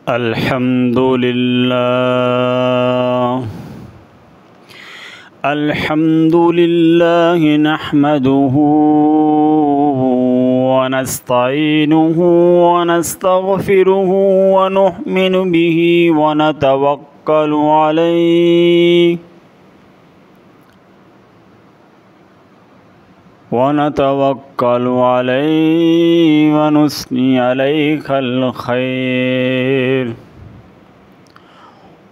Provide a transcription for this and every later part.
الحمد لله نحمده ونستعينه ونستغفره ونؤمن به ونتوكل عليه ونثني عليك الخير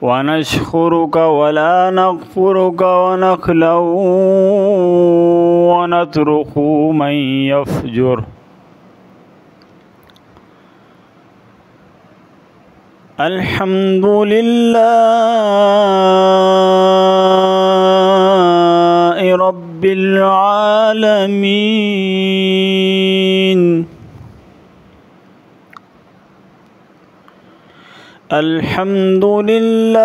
ونشكرك ولا نكفرك ونخلع ونترك من يفجر. الحمد لله رب العالمين. الحمد لله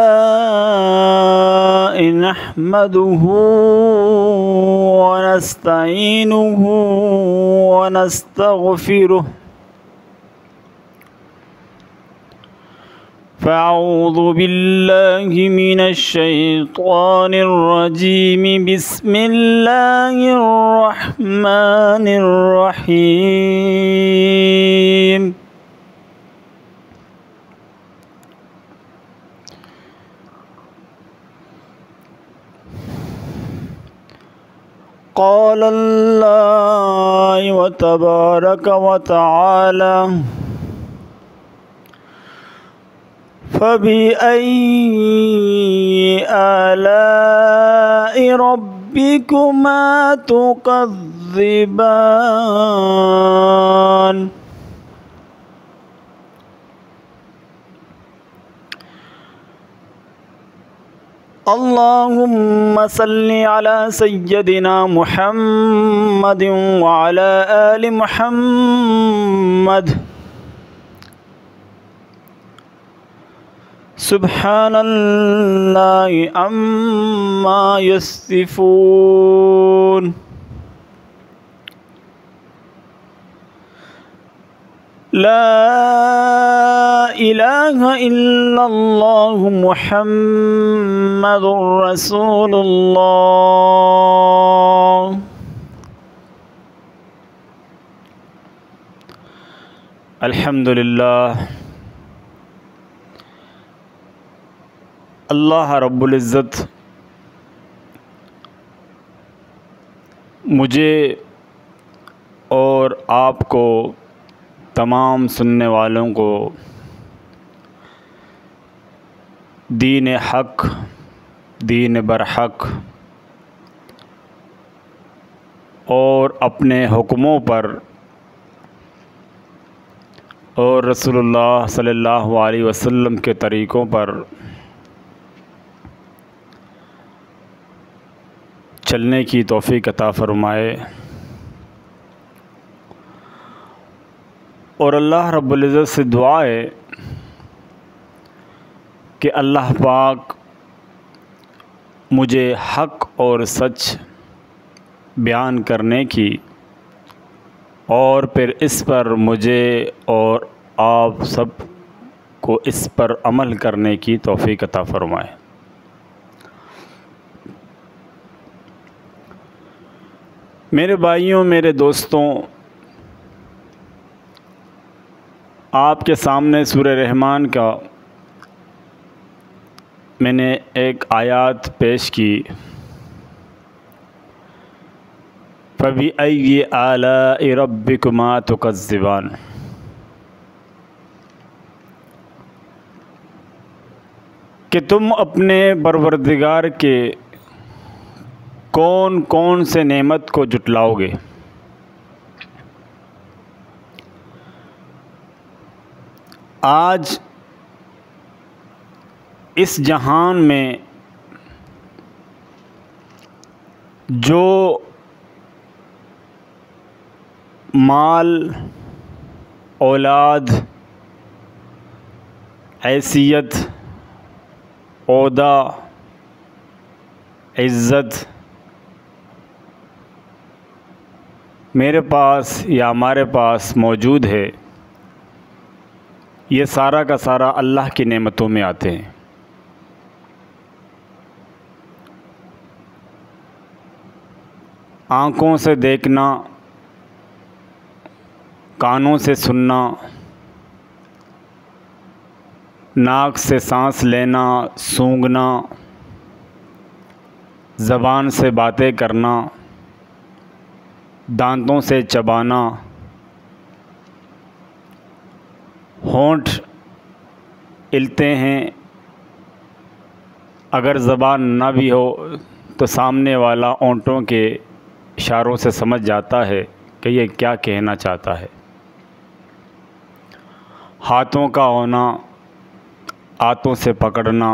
نحمده ونستعينه ونستغفره فأعوذ بالله من الشيطان الرجيم. بسم الله الرحمن الرحيم. قال الله وتبارك وتعالى فبأي آلاء ربكما تكذبان. اللهم صل على سيدنا محمد وعلى آل محمد. سبحان الله عما يصفون. لا إله إلا الله محمد رسول الله. الحمد للہ اللہ رب العزت مجھے اور آپ کو تمام سننے والوں کو دین حق، دین برحق اور اپنے حکموں پر اور رسول اللہ صلی اللہ علیہ وسلم کے طریقوں پر چلنے کی توفیق عطا فرمائے، اور اللہ رب العزت سے دعا ہے کہ اللہ پاک مجھے حق اور سچ بیان کرنے کی اور پھر اس پر مجھے اور آپ سب کو اس پر عمل کرنے کی توفیق عطا فرمائے۔ میرے بھائیوں، میرے دوستوں، آپ کے سامنے سورہ رحمان کا میں نے ایک آیات پیش کی، فَبِأَيِّ آلَاءِ رَبِّكُمَا تُكَذِّبَانِ۔ کہ تم اپنے پروردگار کے کون کون سے نعمت کو جھٹلاؤ گے۔ آج اس جہان میں جو مال، اولاد، حیثیت، عہدہ، عزت میرے پاس یا ہمارے پاس موجود ہے، یہ سارا کا سارا اللہ کی نعمتوں میں آتے ہیں۔ آنکھوں سے دیکھنا، کانوں سے سننا، ناک سے سانس لینا، سونگھنا، زبان سے باتیں کرنا، دانتوں سے چبانا، ہونٹ ہلتے ہیں، اگر زبان نہ بھی ہو تو سامنے والا ہونٹوں کے اشاروں سے سمجھ جاتا ہے کہ یہ کیا کہنا چاہتا ہے۔ ہاتھوں کا ہونا، ہاتھوں سے پکڑنا،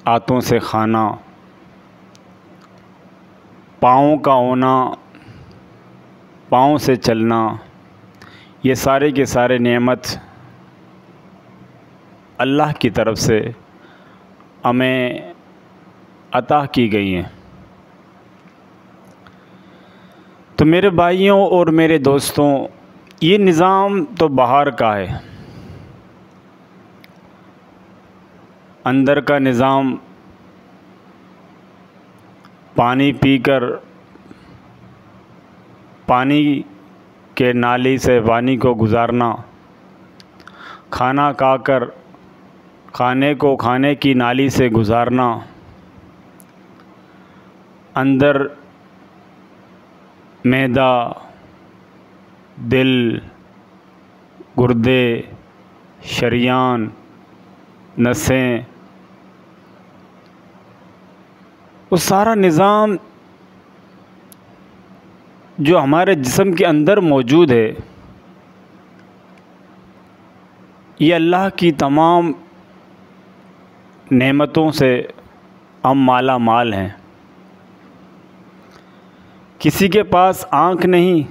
ہاتھوں سے کھانا، پاؤں کا ہونا، پاؤں سے چلنا، یہ سارے کے سارے نعمت اللہ کی طرف سے ہمیں عطا کی گئی ہیں۔ تو میرے بھائیوں اور میرے دوستوں، یہ نظام تو باہر کا ہے، اندر کا نظام پانی پی کر، پانی کے نالی سے پانی کو گزارنا، کھانا کھا کر کھانے کو کھانے کی نالی سے گزارنا، اندر معدہ، دل، گردے، شریان، نسیں، وہ سارا نظام جو ہمارے جسم کے اندر موجود ہے، یہ اللہ کی تمام نعمتوں سے ہم مالا مال ہیں۔ کسی کے پاس آنکھ نہیں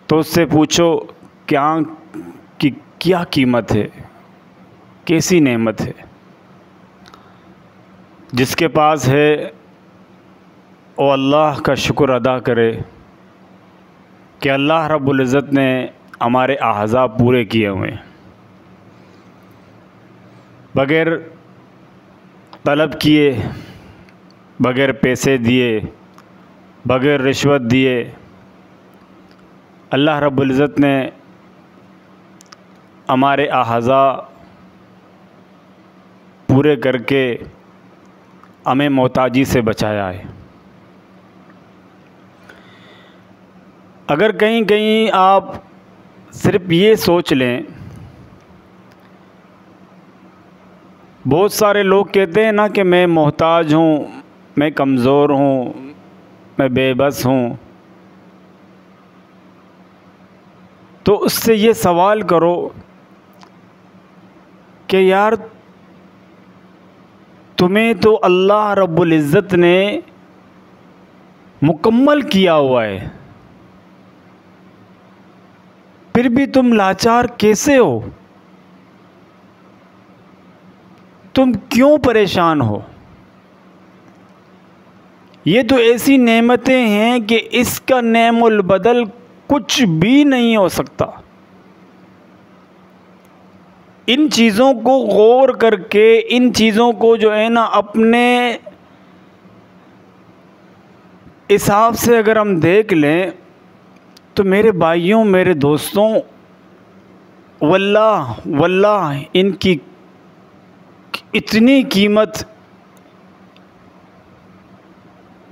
تو اس سے پوچھو کہ آنکھ کی کیا قیمت ہے، کیسی نعمت ہے۔ جس کے پاس ہے وہ اللہ کا شکر ادا کرے کہ اللہ رب العزت نے ہمارے اعضاء پورے کیے ہوئے ہیں، بغیر طلب کیے، بغیر پیسے دیے، بغیر رشوت دیے، اللہ رب العزت نے ہمارے اعضاء پورے کر کے ہمیں محتاجی سے بچایا ہے۔ اگر کہیں کہیں آپ صرف یہ سوچ لیں، بہت سارے لوگ کہتے ہیں نا کہ میں محتاج ہوں، میں کمزور ہوں، میں بے بس ہوں، تو اس سے یہ سوال کرو کہ یار تمہیں تو اللہ رب العزت نے مکمل کیا ہوا ہے، پھر بھی تم لاچار کیسے ہو؟ تم کیوں پریشان ہو؟ یہ تو ایسی نعمتیں ہیں کہ اس کا نعم البدل کچھ بھی نہیں ہو سکتا۔ ان چیزوں کو غور کر کے، ان چیزوں کو جو ہے نا اپنے حساب سے اگر ہم دیکھ لیں تو میرے بھائیوں، میرے دوستوں، واللہ ان کی اتنی قیمت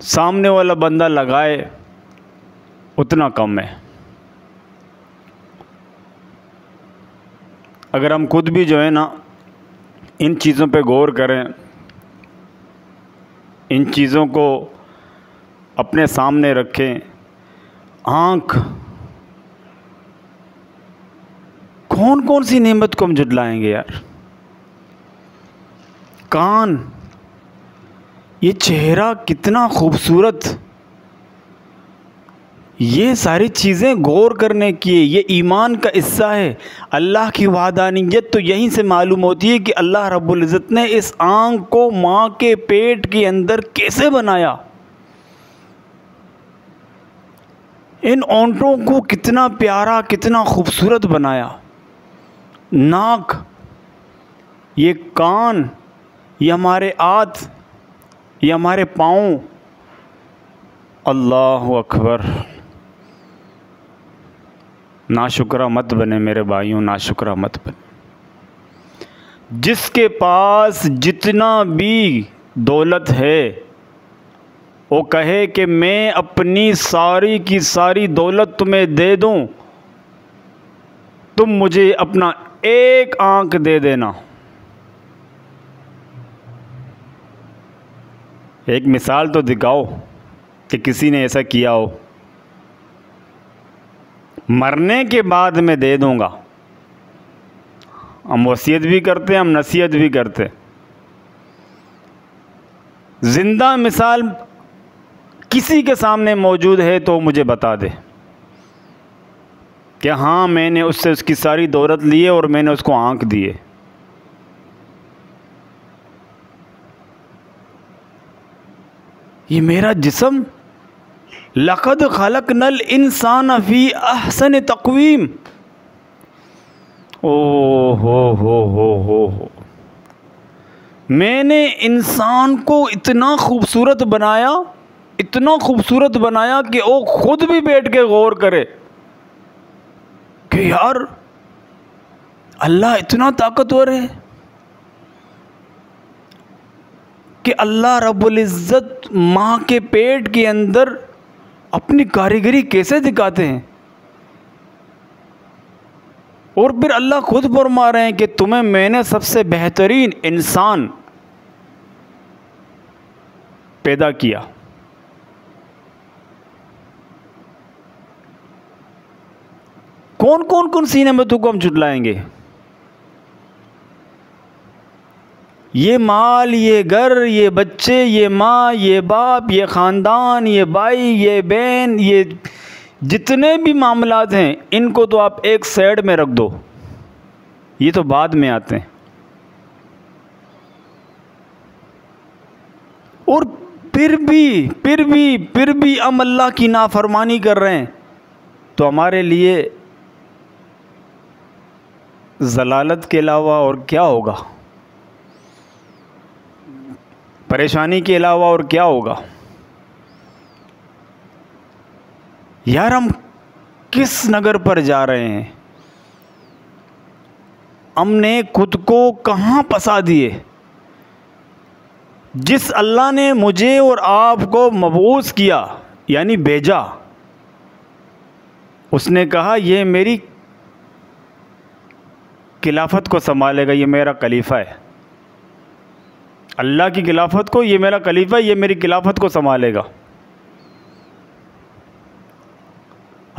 سامنے والا بندہ لگائے اتنا کم ہے۔ اگر ہم خود بھی جو ہے نا ان چیزوں پہ غور کریں، ان چیزوں کو اپنے سامنے رکھیں، آنکھ، کون کون سی نعمت کو ہم جھٹلائیں گے یار؟ کان، یہ چہرہ کتنا خوبصورت، یہ ساری چیزیں غور کرنے کی، یہ ایمان کا حصہ ہے۔ اللہ کی وحدانیت تو یہیں سے معلوم ہوتی ہے کہ اللہ رب العزت نے اس آنکھ کو ماں کے پیٹ کے اندر کیسے بنایا۔ ان اونٹوں کو کتنا پیارا، کتنا خوبصورت بنایا، ناک، یہ کان، یہ ہمارے ہاتھ، یہ ہمارے پاؤں. اللہ اکبر. ناشکرہ مت بنے میرے بھائیوں، ناشکرہ مت بنے. جس کے پاس جتنا بھی دولت ہے وہ کہے کہ میں اپنی ساری کی ساری دولت تمہیں دے دوں، تم مجھے اپنا ایک آنکھ دے دینا. ایک مثال تو دکھاؤ کہ کسی نے ایسا کیا ہو. مرنے کے بعد میں دے دوں گا. ہم وصیت بھی کرتے ہیں، ہم نصیحت بھی کرتے. زندہ مثال کسی کے سامنے موجود ہے تو مجھے بتا دے کہ ہاں میں نے اس سے اس کی ساری دولت لی ہے اور میں نے اس کو آنکھ دی ہے. یہ میرا جسم، لقد خلقنا الانسان فی احسن تقویم. او ہو میں نے انسان کو اتنا خوبصورت بنایا، اتنا خوبصورت بنایا کہ وہ خود بھی بیٹھ کے غور کرے کہ یار اللہ اتنا طاقتور ہے کہ اللہ رب العزت ماں کے پیٹ کے اندر اپنی کاریگری کیسے دکھاتے ہیں. اور پھر اللہ خود فرما رہے ہیں کہ تمہیں میں نے سب سے بہترین انسان پیدا کیا. کون سی نعمتوں کو ہم جھٹلائیں گے؟ یہ مال، یہ گھر، یہ بچے، یہ ماں، یہ باپ، یہ خاندان، یہ بھائی، یہ بہن، یہ جتنے بھی معاملات ہیں ان کو تو آپ ایک سائیڈ میں رکھ دو، یہ تو بعد میں آتے ہیں. اور پھر بھی ہم اللہ کی نافرمانی کر رہے ہیں تو ہمارے لیے ضلالت کے علاوہ اور کیا ہوگا؟ پریشانی کے علاوہ اور کیا ہوگا؟ یار ہم کس نگر پر جا رہے ہیں؟ ہم نے خود کو کہاں پھنسا دیے؟ جس اللہ نے مجھے اور آپ کو مبعوث کیا یعنی بھیجا، اس نے کہا یہ میری خلافت کو سنبھالے گا، یہ میرا خلیفہ ہے. اللہ کی خلافت کو، یہ میرا خلیفہ ہے، یہ میری خلافت کو سنبھالے گا.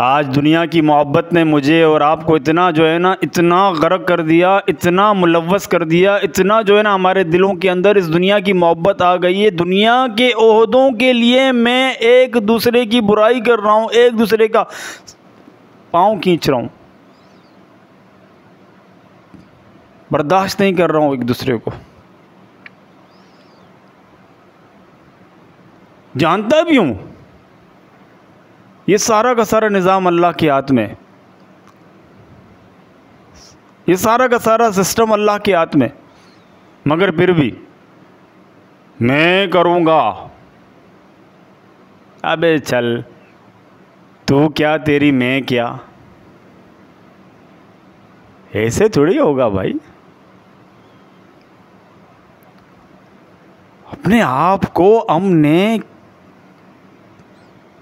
آج دنیا کی محبت نے مجھے اور آپ کو اتنا جو ہے نا اتنا غرق کر دیا، اتنا ملوث کر دیا، اتنا جو ہے نا ہمارے دلوں کے اندر اس دنیا کی محبت آ گئی ہے. دنیا کے عہدوں کے لیے میں ایک دوسرے کی برائی کر رہا ہوں، ایک دوسرے کا پاؤں کھینچ رہا ہوں، برداشت نہیں کر رہا ہوں ایک دوسرے کو. جانتا بھی ہوں یہ سارا کا سارا نظام اللہ کے ہاتھ میں، یہ سارا کا سارا سسٹم اللہ کے ہاتھ میں، مگر پھر بھی میں کروں گا. ابے چل، تو کیا تیری میں کیا، ایسے تھوڑی ہوگا بھائی. اپنے آپ کو ہم نے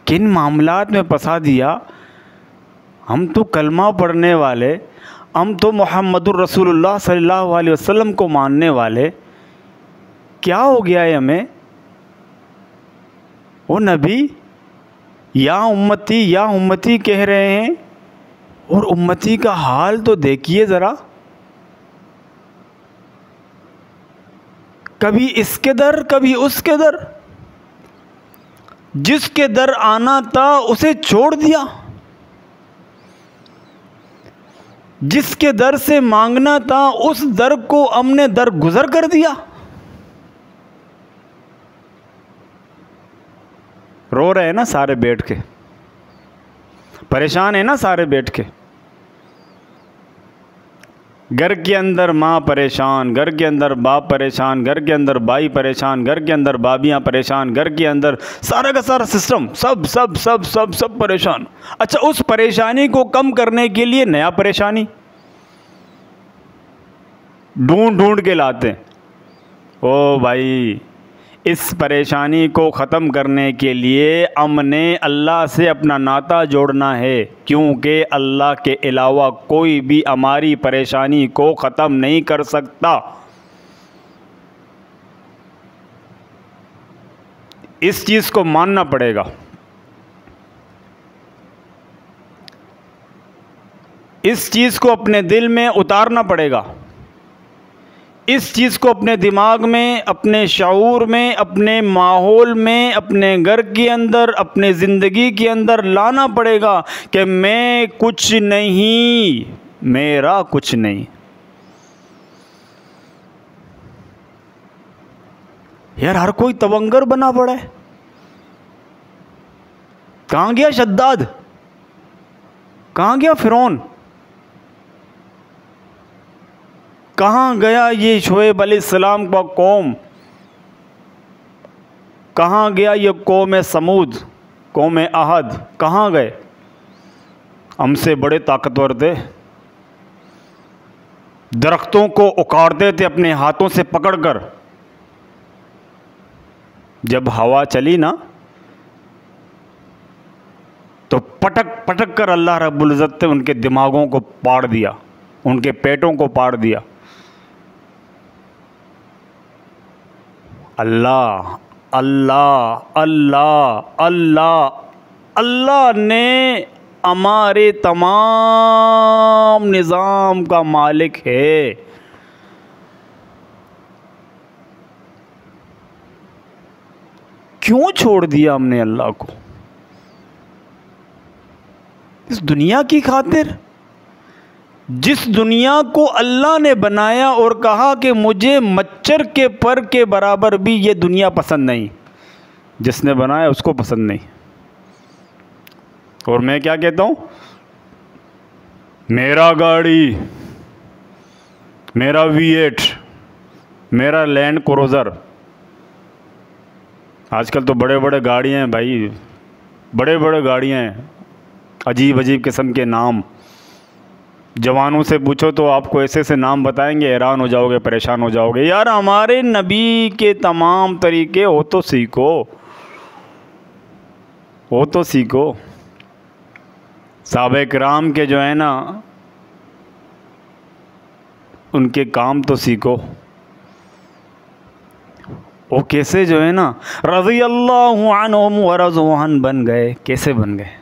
کن معاملات میں پھنسا دیا. ہم تو کلمہ پڑھنے والے، ہم تو محمد الرسول اللہ صلی اللہ علیہ وسلم کو ماننے والے، کیا ہو گیا ہے ہمیں؟ وہ نبی یا امتی کہہ رہے ہیں، اور امتی کا حال تو دیکھیے ذرا. کبھی اس کے در، کبھی اس کے در. جس کے در آنا تھا اسے چھوڑ دیا، جس کے در سے مانگنا تھا اس در کو ہم نے در گزر کر دیا. رو رہے ہیں نا سارے بیٹھ کے. پریشان ہیں نا سارے بیٹھ کے. گھر کے اندر ماں پریشان، گھر کے اندر باپ پریشان، گھر کے اندر بھائی پریشان، گھر کے اندر بھابیاں پریشان، گھر کے اندر سارا کا سارا سسٹم سب پریشان. اچھا، اس پریشانی کو کم کرنے کے لیے نیا پریشانی ڈھونڈ کے لاتے ہیں. او بھائی، اس پریشانی کو ختم کرنے کے لیے ہم نے اللہ سے اپنا ناطہ جوڑنا ہے، کیونکہ اللہ کے علاوہ کوئی بھی ہماری پریشانی کو ختم نہیں کر سکتا. اس چیز کو ماننا پڑے گا، اس چیز کو اپنے دل میں اتارنا پڑے گا، اس چیز کو اپنے دماغ میں، اپنے شعور میں، اپنے ماحول میں، اپنے گھر کے اندر، اپنے زندگی کے اندر لانا پڑے گا کہ میں کچھ نہیں، میرا کچھ نہیں. یار ہر کوئی تونگر بنا پڑا ہے. کہاں گیا شداد؟ کہاں گیا فرعون؟ کہاں گیا یہ شعیب علیہ السلام کا قوم؟ کہاں گیا یہ قوم سمود، قوم عہد؟ کہاں گئے؟ ہم سے بڑے طاقتور تھے، درختوں کو اکھاڑتے تھے اپنے ہاتھوں سے پکڑ کر. جب ہوا چلی نا تو پٹک کر اللہ رب العزت نے ان کے دماغوں کو پاڑ دیا، ان کے پیٹوں کو پاڑ دیا. اللہ اللہ اللہ اللہ اللہ نے ہمارے تمام نظام کا مالک ہے. کیوں چھوڑ دیا ہم نے اللہ کو؟ اس دنیا کی خاطر، جس دنیا کو اللہ نے بنایا اور کہا کہ مجھے مچھر کے پر کے برابر بھی یہ دنیا پسند نہیں، جس نے بنایا اس کو پسند نہیں. اور میں کیا کہتا ہوں؟ میرا گاڑی، میرا V8، میرا لینڈ کروزر. آج کل تو بڑے بڑے گاڑیاں ہیں بھائی، بڑے بڑے گاڑیاں ہیں، عجیب قسم کے نام. جوانوں سے پوچھو تو آپ کو ایسے سے نام بتائیں گے، حیران ہو جاؤ گے، پریشان ہو جاؤ گے. یار ہمارے نبی کے تمام طریقے ہو تو سیکھو، وہ تو سیکھو. صحابہ کرام کے جو ہے نا ان کے کام تو سیکھو. وہ کیسے جو ہے نا رضی اللہ عنہم ورضوا عنہ بن گئے، کیسے بن گئے؟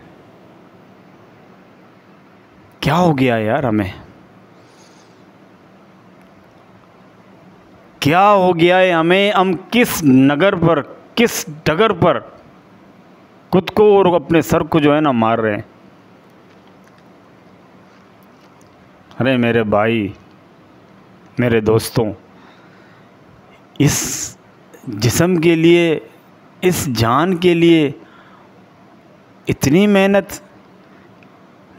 کیا ہو گیا یار؟ ہمیں کیا ہو گیا ہے؟ ہم کس نگر پر، کس ڈگر پر خود کو اور اپنے سر کو جو ہے نا مار رہے ہیں؟ ارے میرے بھائی، میرے دوستوں، اس جسم کے لیے، اس جان کے لیے اتنی محنت،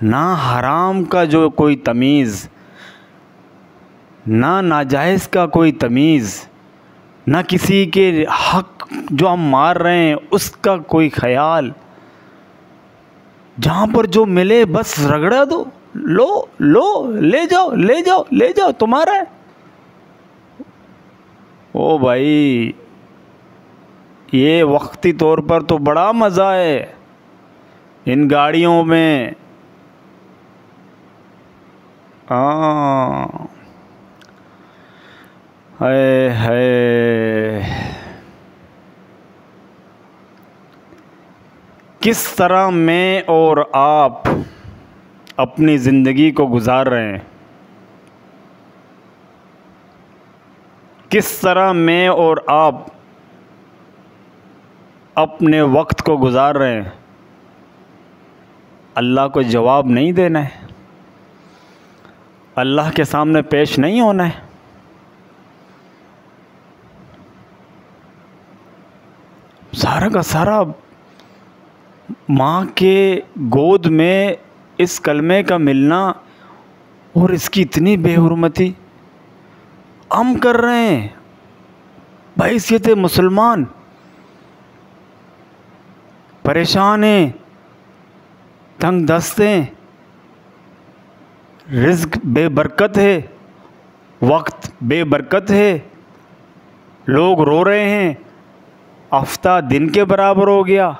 نہ حرام کا جو کوئی تمیز، نہ ناجائز کا کوئی تمیز، نہ کسی کے حق جو ہم مار رہے ہیں اس کا کوئی خیال. جہاں پر جو ملے بس رگڑا دو، لو لے جاؤ تمہارا ہے. او بھائی، یہ وقتی طور پر تو بڑا مزہ ہے ان گاڑیوں میں. کس طرح میں اور آپ اپنی زندگی کو گزار رہے ہیں، کس طرح میں اور آپ اپنے وقت کو گزار رہے ہیں، اللہ کو جواب نہیں دینا ہے، اللہ کے سامنے پیش نہیں ہونا ہے. سارا کا سارا ماں کے گود میں اس کلمے کا ملنا اور اس کی اتنی بے حرمتی ہم کر رہے ہیں بحیثیت مسلمان، پریشان ہیں، تنگ دست ہیں، رزق بے برکت ہے، وقت بے برکت ہے، لوگ رو رہے ہیں، ہفتہ دن کے برابر ہو گیا،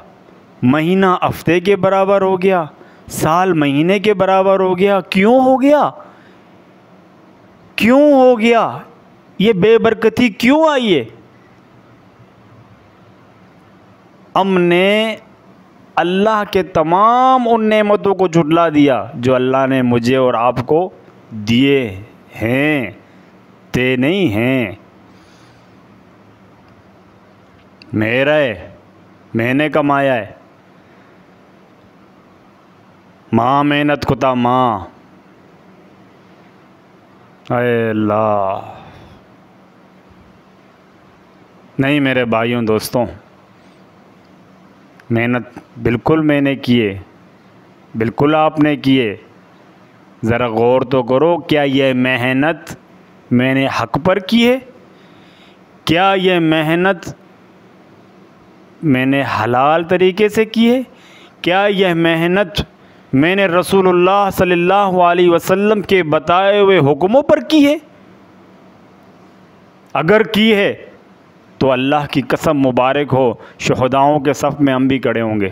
مہینہ ہفتے کے برابر ہو گیا، سال مہینے کے برابر ہو گیا۔ کیوں ہو گیا؟ کیوں ہو گیا؟ یہ بے برکتی کیوں آئی ہے؟ ہم نے اللہ کے تمام ان نعمتوں کو جھٹلا دیا جو اللہ نے مجھے اور آپ کو دیے ہیں، تے نہیں ہیں، میرا ہے، میں نے کمایا ہے، ماں محنت کتا ماں۔ اے اللہ، نہیں میرے بھائیوں دوستوں، محنت بالکل میں نے کیے، بالکل آپ نے کیے، ذرا غور تو کرو، کیا یہ محنت میں نے حق پر کی ہے؟ کیا یہ محنت میں نے حلال طریقے سے کی ہے؟ کیا یہ محنت میں نے رسول اللہ صلی اللہ علیہ وسلم کے بتائے ہوئے حکموں پر کی ہے؟ اگر کی ہے تو اللہ کی قسم مبارک ہو، شہداؤں کے صف میں ہم بھی کھڑے ہوں گے۔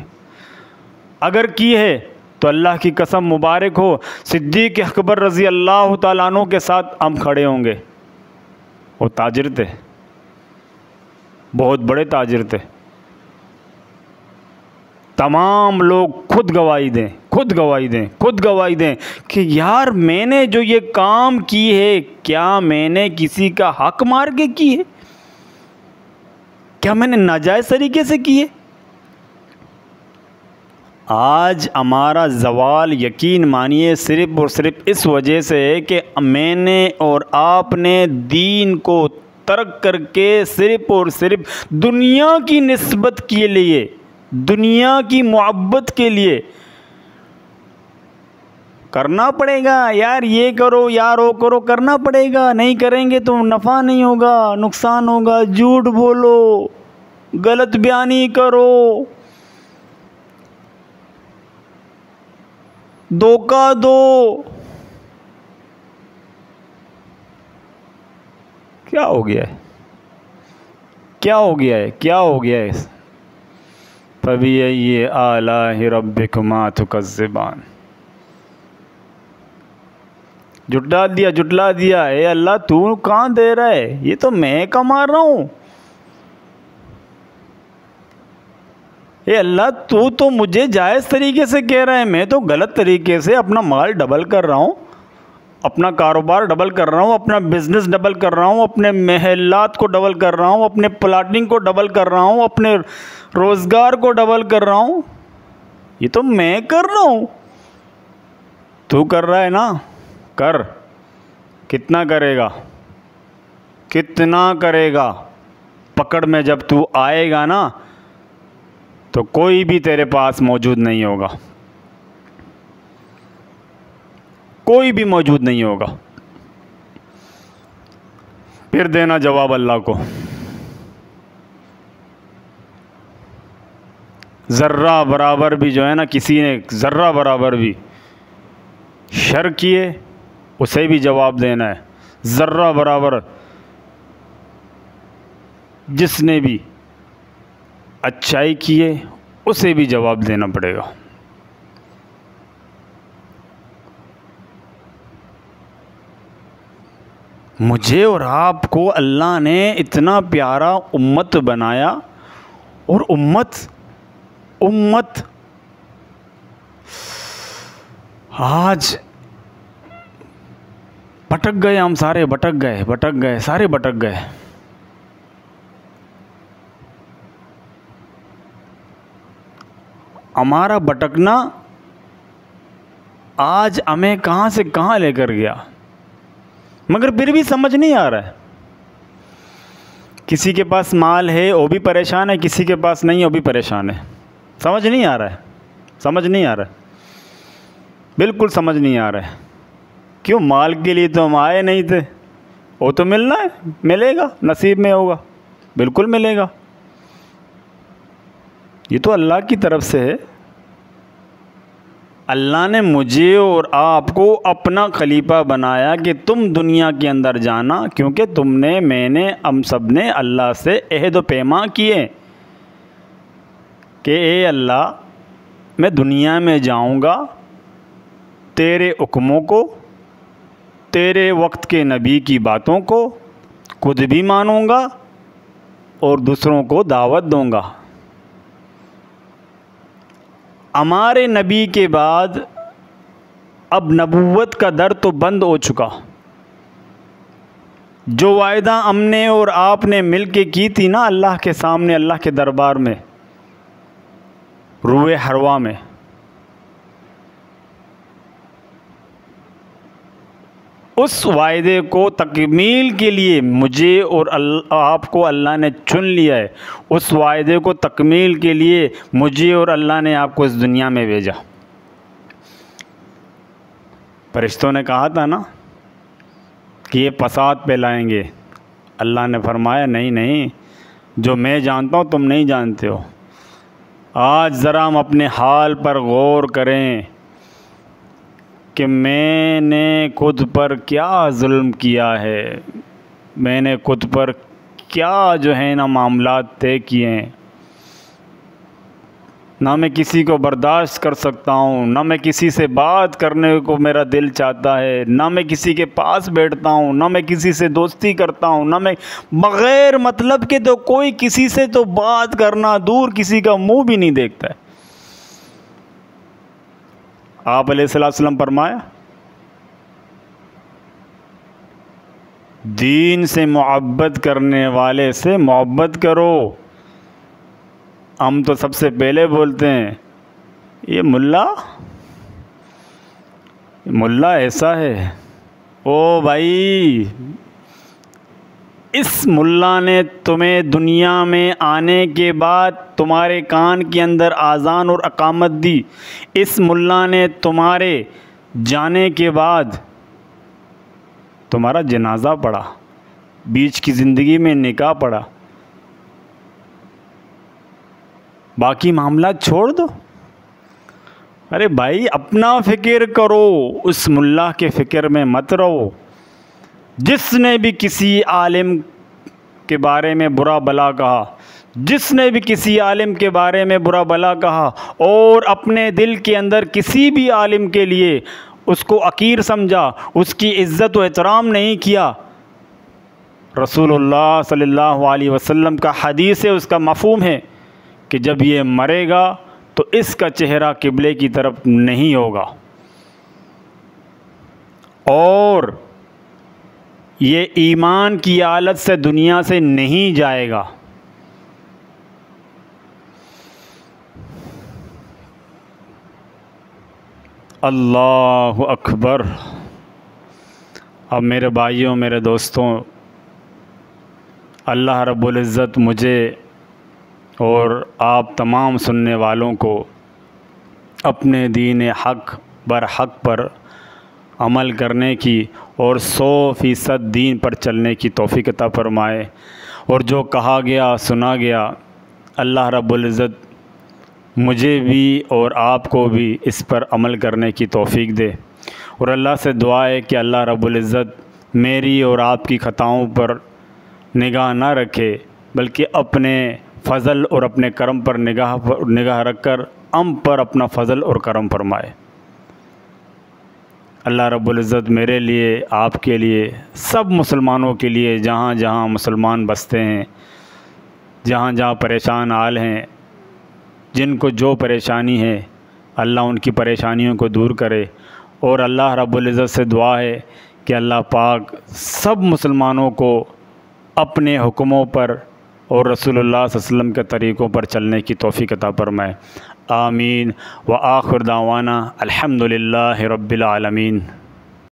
اگر کی ہے تو اللہ کی قسم مبارک ہو، صدیق اکبر رضی اللہ تعالیٰ عنہ کے ساتھ ہم کھڑے ہوں گے۔ وہ تاجر تھے، بہت بڑے تاجر تھے، تمام لوگ خود گواہی دیں، خود گواہی دیں، خود گواہی دیں کہ یار میں نے جو یہ کام کی ہے، کیا میں نے کسی کا حق مار کے کی ہے؟ کیا میں نے ناجائز طریقے سے کی ہے؟ آج ہمارا زوال یقین مانیے صرف اور صرف اس وجہ سے ہے کہ میں نے اور آپ نے دین کو ترک کر کے صرف اور صرف دنیا کی نسبت کے لیے، دنیا کی محبت کے لیے کرنا پڑے گا، یار یہ کرو، یار وہ کرو، کرنا پڑے گا، نہیں کریں گے تو نفع نہیں ہوگا، نقصان ہوگا، جھوٹ بولو، غلط بیانی کرو، دھوکہ دو۔ کیا ہو گیا ہے؟ کیا ہو گیا ہے؟ کیا ہو گیا ہے؟ فَبِأَيِّ آلَاءِ رَبِّكُمَا تُكَذِّبَانِ، جھٹلا دیا، اے اللہ تو کہاں دے رہا ہے؟ یہ تو میں کما رہا ہوں۔ اے اللہ تو مجھے جائز طریقے سے کہہ رہا ہے، میں تو غلط طریقے سے اپنا مال ڈبل کر رہا ہوں، اپنا کاروبار ڈبل کر رہا ہوں، اپنا بزنس ڈبل کر رہا ہوں، اپنے محلات کو ڈبل کر رہا ہوں، اپنے پلاٹنگ کو ڈبل کر رہا ہوں، اپنے روزگار کو ڈبل کر رہا ہوں۔ یہ تو میں کر رہا ہوں، تو کر رہا ہے نا؟ کر، کتنا کرے گا؟ کتنا کرے گا؟ پکڑ میں جب تو آئے گا نا تو کوئی بھی تیرے پاس موجود نہیں ہوگا، کوئی بھی موجود نہیں ہوگا۔ پھر دینا جواب اللہ کو۔ ذرہ برابر بھی جو ہے نا، کسی نے ذرہ برابر بھی شر کیے اسے بھی جواب دینا ہے، ذرہ برابر جس نے بھی اچھائی کیے اسے بھی جواب دینا پڑے گا۔ مجھے اور آپ کو اللہ نے اتنا پیارا امت بنایا، اور امت آج بھٹک گئے، ہم سارے بھٹک گئے، سارے بھٹک گئے۔ ہمارا بھٹکنا آج ہمیں کہاں سے کہاں لے کر گیا، مگر پھر بھی سمجھ نہیں آ رہا ہے۔ کسی کے پاس مال ہے وہ بھی پریشان ہے، کسی کے پاس نہیں ہے وہ بھی پریشان ہے، سمجھ نہیں آ رہا ہے، سمجھ نہیں آ رہا ہے۔ بالکل سمجھ نہیں آ رہا ہے. کیوں؟ مال کے لیے تو ہم آئے نہیں تھے. وہ تو ملنا ہے، ملے گا، نصیب میں ہوگا، بالکل ملے گا. یہ تو اللہ کی طرف سے ہے. اللہ نے مجھے اور آپ کو اپنا خلیفہ بنایا کہ تم دنیا کے اندر جانا، کیونکہ تم نے، میں نے، ہم سب نے اللہ سے عہد و پیما کیے کہ اے اللہ میں دنیا میں جاؤں گا، تیرے حکموں کو، تیرے وقت کے نبی کی باتوں کو خود بھی مانوں گا اور دوسروں کو دعوت دوں گا. ہمارے نبی کے بعد اب نبوت کا در تو بند ہو چکا. جو وعدہ ہم نے اور آپ نے مل کے کی تھی نا اللہ کے سامنے، اللہ کے دربار میں، روئے حروا میں، اس وعدے کو تکمیل کے لیے مجھے اور آپ کو اللہ نے چن لیا ہے. اس وعدے کو تکمیل کے لیے مجھے اور اللہ نے آپ کو اس دنیا میں بھیجا. فرشتوں نے کہا تھا نا کہ یہ فساد پھیلائیں گے. اللہ نے فرمایا نہیں نہیں، جو میں جانتا ہوں تم نہیں جانتے ہو. آج ذرا ہم اپنے حال پر غور کریں کہ میں نے خود پر کیا ظلم کیا ہے، میں نے خود پر کیا جو ہے نا معاملات طے کیے ہیں. نہ میں کسی کو برداشت کر سکتا ہوں، نہ میں کسی سے بات کرنے کو میرا دل چاہتا ہے، نہ میں کسی کے پاس بیٹھتا ہوں، نہ میں کسی سے دوستی کرتا ہوں، نہ میں بغیر مطلب کے تو کوئی کسی سے تو بات کرنا دور، کسی کا منہ بھی نہیں دیکھتا ہے. آپ علیہ الصلوۃ والسلام فرمایا دین سے محبت کرنے والے سے محبت کرو. ہم تو سب سے پہلے بولتے ہیں یہ ملا ایسا ہے. او بھائی، اس ملا نے تمہیں دنیا میں آنے کے بعد تمہارے کان کے اندر اذان اور اقامت دی. اس ملا نے تمہارے جانے کے بعد تمہارا جنازہ پڑھا، بیچ کی زندگی میں نکاح پڑھا. باقی معاملات چھوڑ دو. ارے بھائی اپنا فکر کرو، اس ملا کے فکر میں مت رہو. جس نے بھی کسی عالم کے بارے میں برا بلا کہا، جس نے بھی کسی عالم کے بارے میں برا بلا کہا اور اپنے دل کے اندر کسی بھی عالم کے لیے اس کو حقیر سمجھا، اس کی عزت و احترام نہیں کیا، رسول اللہ صلی اللہ علیہ وسلم کا حدیث ہے، اس کا مفہوم ہے کہ جب یہ مرے گا تو اس کا چہرہ قبلے کی طرف نہیں ہوگا اور یہ ایمان کی حالت سے دنیا سے نہیں جائے گا. اللہ اکبر. اب میرے بھائیوں، میرے دوستوں، اللہ رب العزت مجھے اور آپ تمام سننے والوں کو اپنے دین حق برحق پر عمل کرنے کی اور 100% دین پر چلنے کی توفیق عطا فرمائے. اور جو کہا گیا سنا گیا، اللہ رب العزت مجھے بھی اور آپ کو بھی اس پر عمل کرنے کی توفیق دے. اور اللہ سے دعا ہے کہ اللہ رب العزت میری اور آپ کی خطاؤں پر نگاہ نہ رکھے، بلکہ اپنے فضل اور اپنے کرم پر نگاہ رکھ کر ہم پر اپنا فضل اور کرم فرمائے. اللہ رب العزت میرے لیے، آپ کے لیے، سب مسلمانوں کے لیے، جہاں جہاں مسلمان بستے ہیں، جہاں جہاں پریشان حال ہیں، جن کو جو پریشانی ہے، اللہ ان کی پریشانیوں کو دور کرے. اور اللہ رب العزت سے دعا ہے کہ اللہ پاک سب مسلمانوں کو اپنے حکموں پر اور رسول اللہ صلی اللہ علیہ وسلم کے طریقوں پر چلنے کی توفیق عطا فرمائے. آمین. وآخر دعوانا الحمدللہ رب العالمین.